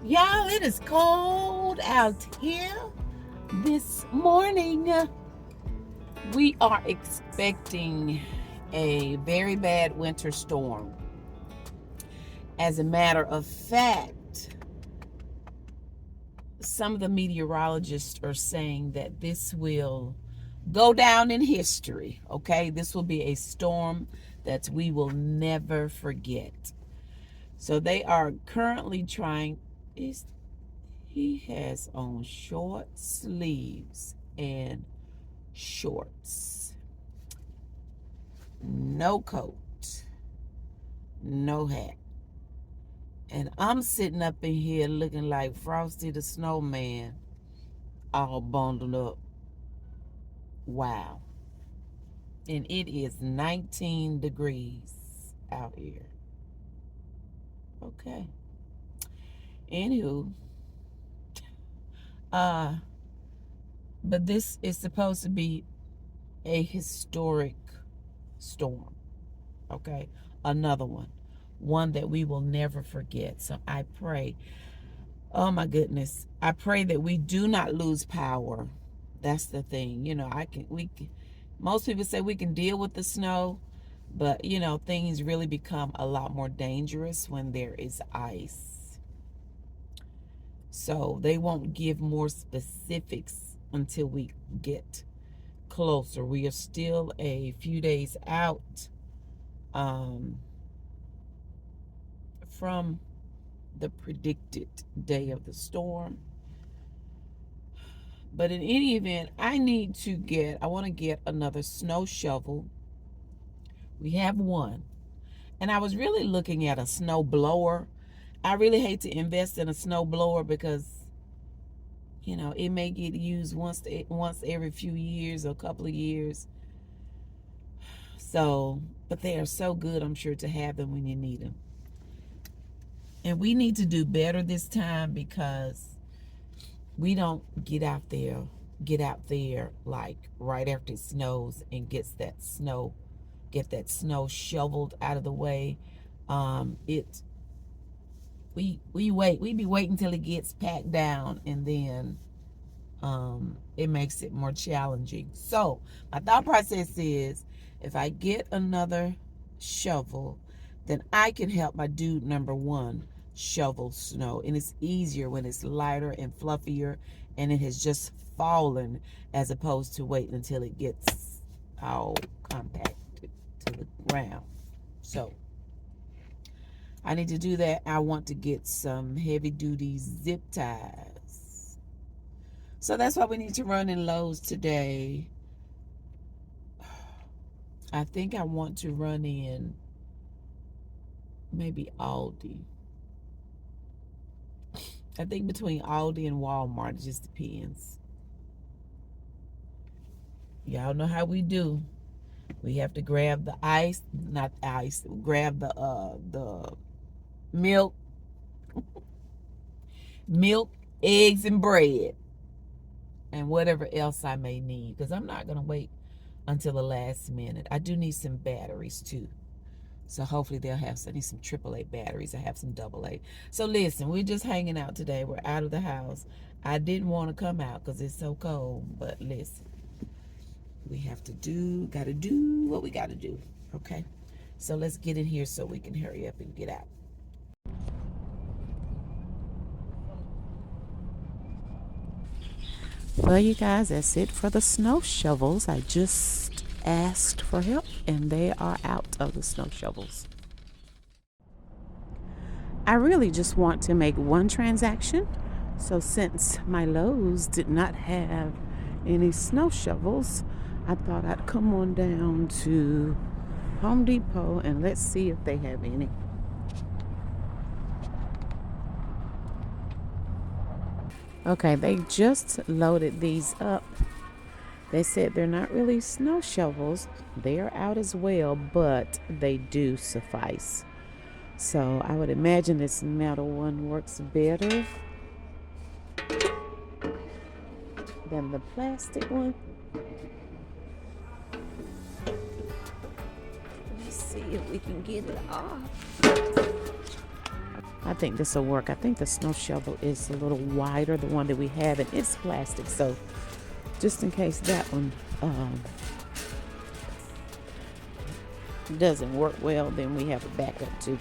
Y'all, it is cold out here this morning. We are expecting a very bad winter storm. As a matter of fact, some of the meteorologists are saying that this will go down in history, okay? This will be a storm that we will never forget. So they are currently trying. He has on short sleeves and shorts, no coat, no hat. And I'm sitting up in here looking like Frosty the Snowman, all bundled up. Wow. And it is 19 degrees out here. Okay. Anywho, but this is supposed to be a historic storm. Okay. Another one that we will never forget. So I pray, oh my goodness, I pray that we do not lose power. That's the thing. You know, most people say we can deal with the snow, but you know, things really become a lot more dangerous when there is ice. So they won't give more specifics until we get closer. We are still a few days out from the predicted day of the storm. But in any event, I want to get another snow shovel. We have one. And I was really looking at a snow blower. I really hate to invest in a snow blower because, you know, it may get used once every few years or a couple of years. So, but they are so good, I'm sure, to have them when you need them. And we need to do better this time because we don't get out there like right after it snows and get that snow shoveled out of the way. We be waiting till it gets packed down, and then it makes it more challenging. So my thought process is, if I get another shovel, then I can help my dude number one shovel snow. And it's easier when it's lighter and fluffier and it has just fallen, as opposed to waiting until it gets all compacted to the ground. So I need to do that. I want to get some heavy duty zip ties. So that's why we need to run in Lowe's today. I think I want to run in maybe Aldi. I think between Aldi and Walmart, it just depends. Y'all know how we do. We have to grab the grab the milk, eggs, and bread, and whatever else I may need, because I'm not going to wait until the last minute. I do need some batteries too. So hopefully they'll have some. I need some AAA batteries. I have some AA. So listen, we're just hanging out today. We're out of the house. I didn't want to come out because it's so cold. But listen, we gotta do what we gotta do. Okay? So let's get in here so we can hurry up and get out. Well, you guys, that's it for the snow shovels. I just asked for help and they are out of the snow shovels. I really just want to make one transaction. So since my Lowe's did not have any snow shovels, I thought I'd come on down to Home Depot and let's see if they have any. Okay, they just loaded these up. They said they're not really snow shovels. They are out as well, but they do suffice. So I would imagine this metal one works better than the plastic one. Let's see if we can get it off. I think this will work. I think the snow shovel is a little wider, the one that we have, and it's plastic. So just in case that one doesn't work well, then we have a backup too.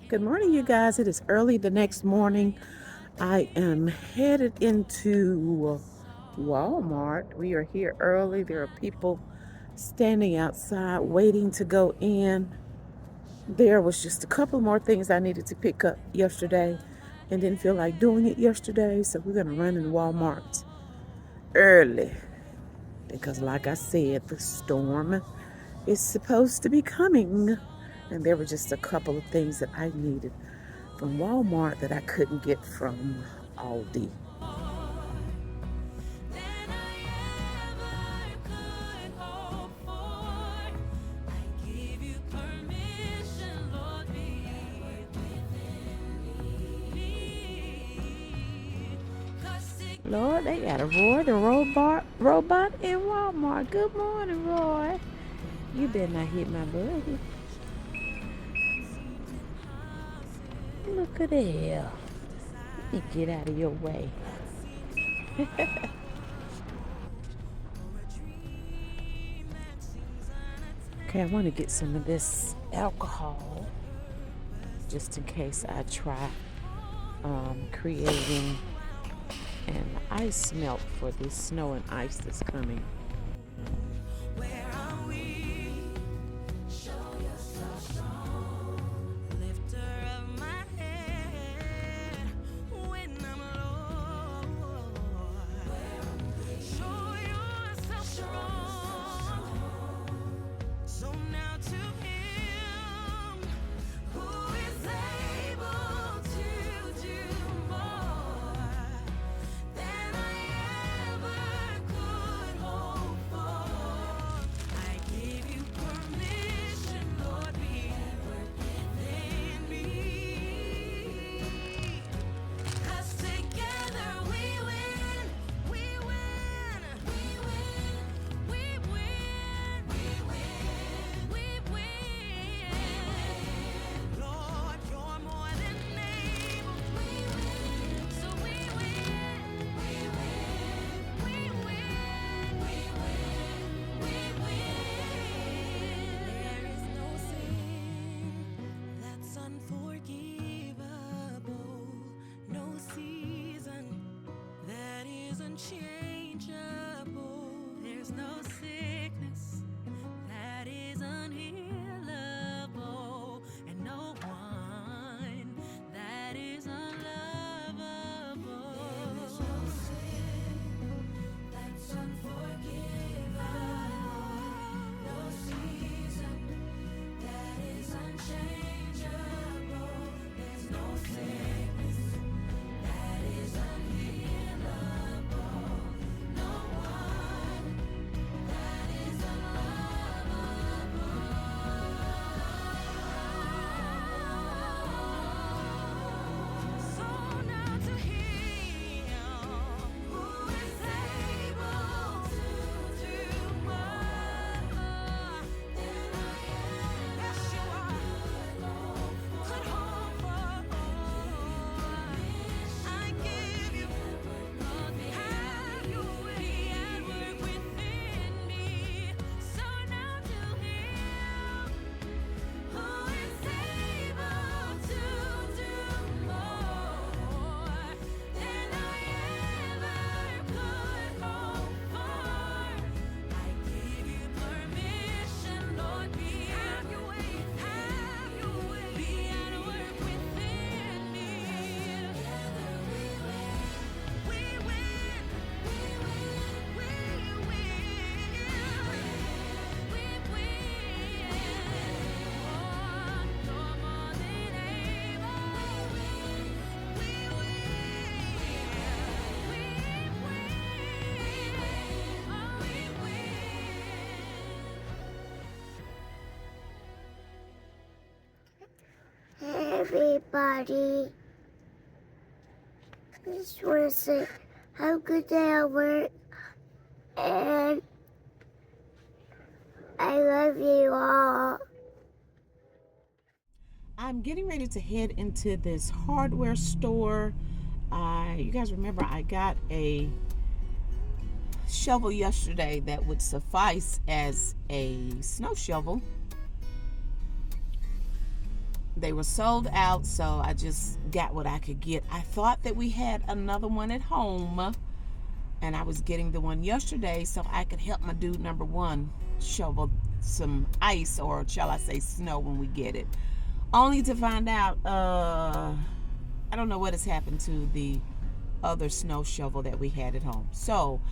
Good morning, you guys. It is early the next morning. I am headed into Walmart. We are here early. There are people standing outside waiting to go in. There was just a couple more things I needed to pick up yesterday and didn't feel like doing it yesterday. So we're going to run in Walmart early because, like I said, the storm is supposed to be coming. And there were just a couple of things that I needed from Walmart that I couldn't get from Aldi. Lord, they got a Roy the robot in Walmart. Good morning, Roy. You better not hit my buddy. Look at there. Let me get out of your way. Okay, I want to get some of this alcohol just in case I try creating an ice melt for this snow and ice that's coming. everybody. I just want to say have a good day at work, and I love you all. I'm getting ready to head into this hardware store. You guys remember I got a shovel yesterday that would suffice as a snow shovel. They were sold out, so I just got what I could get. I thought that we had another one at home, and I was getting the one yesterday so I could help my dude number one shovel some ice, or shall I say snow, when we get it. Only to find out, I don't know what has happened to the other snow shovel that we had at home. So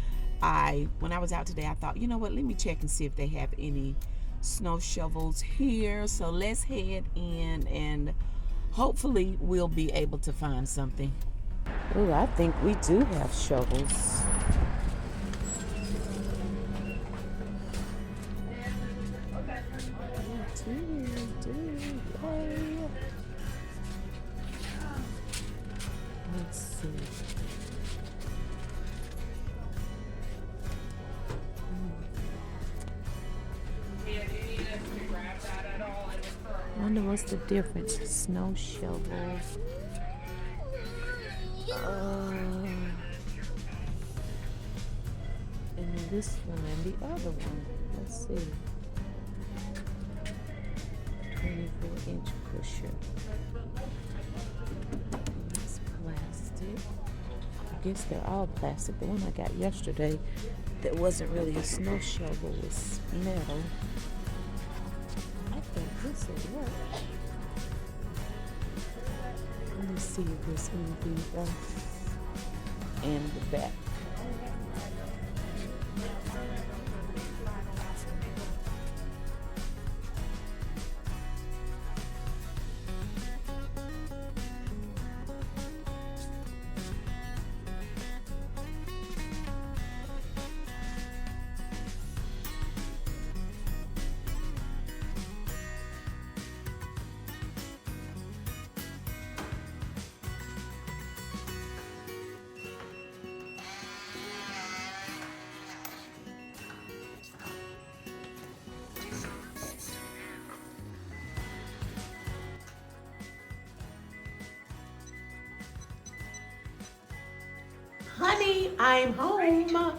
when I was out today, I thought, you know what, let me check and see if they have any snow shovels here. So let's head in and hopefully we'll be able to find something. Oh, I think we do have shovels. Let's see. I wonder what's the difference. Snow shovel. And this one and the other one. Let's see. 24-inch pusher. It's plastic. I guess they're all plastic. The one I got yesterday that wasn't really a snow shovel was metal. I think this will work. Let me see if this will be and the back. Honey, I'm home.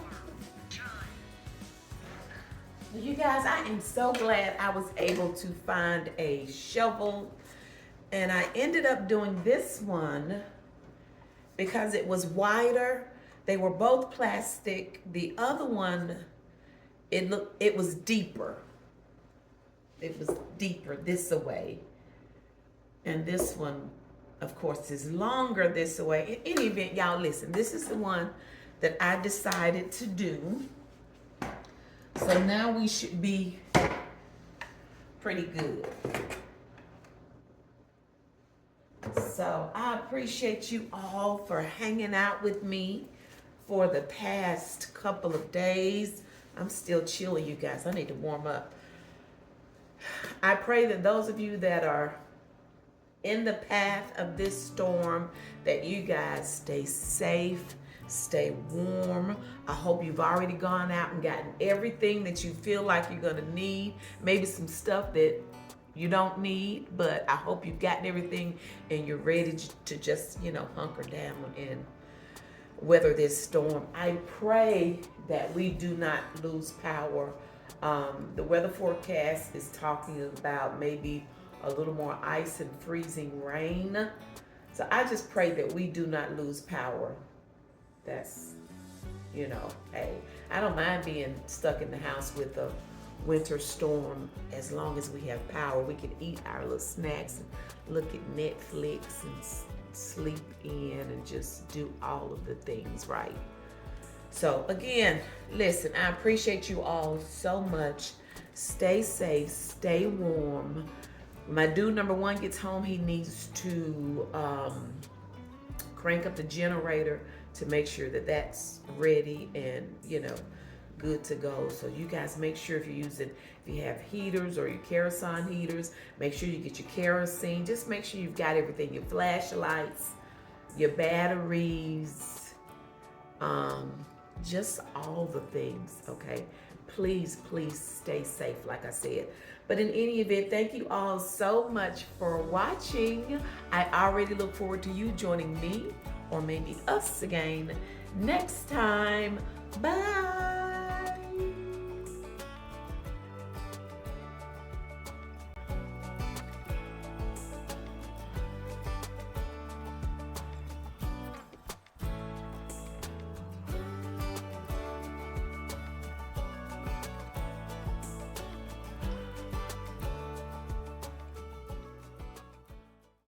You guys, I am so glad I was able to find a shovel. And I ended up doing this one because it was wider. They were both plastic. The other one, it was deeper. It was deeper this way. And this one, of course, is longer this way. In any event, y'all listen, this is the one that I decided to do. So now we should be pretty good. So I appreciate you all for hanging out with me for the past couple of days. I'm still chilly, you guys. I need to warm up. I pray that those of you that are in the path of this storm, that you guys stay safe, stay warm. I hope you've already gone out and gotten everything that you feel like you're gonna need. Maybe some stuff that you don't need, but I hope you've gotten everything and you're ready to just, hunker down and weather this storm. I pray that we do not lose power. The weather forecast is talking about maybe a little more ice and freezing rain. So I just pray that we do not lose power. That's, hey, I don't mind being stuck in the house with a winter storm as long as we have power. We can eat our little snacks and look at Netflix and sleep in and just do all of the things right. So again, listen, I appreciate you all so much. Stay safe, stay warm. My dude number one gets home, he needs to crank up the generator to make sure that that's ready and, good to go. So you guys make sure if you have heaters or your kerosene heaters, make sure you get your kerosene. Just make sure you've got everything, your flashlights, your batteries, just all the things, okay? Please, please stay safe, like I said. But in any event, thank you all so much for watching. I already look forward to you joining me or maybe us again next time. Bye.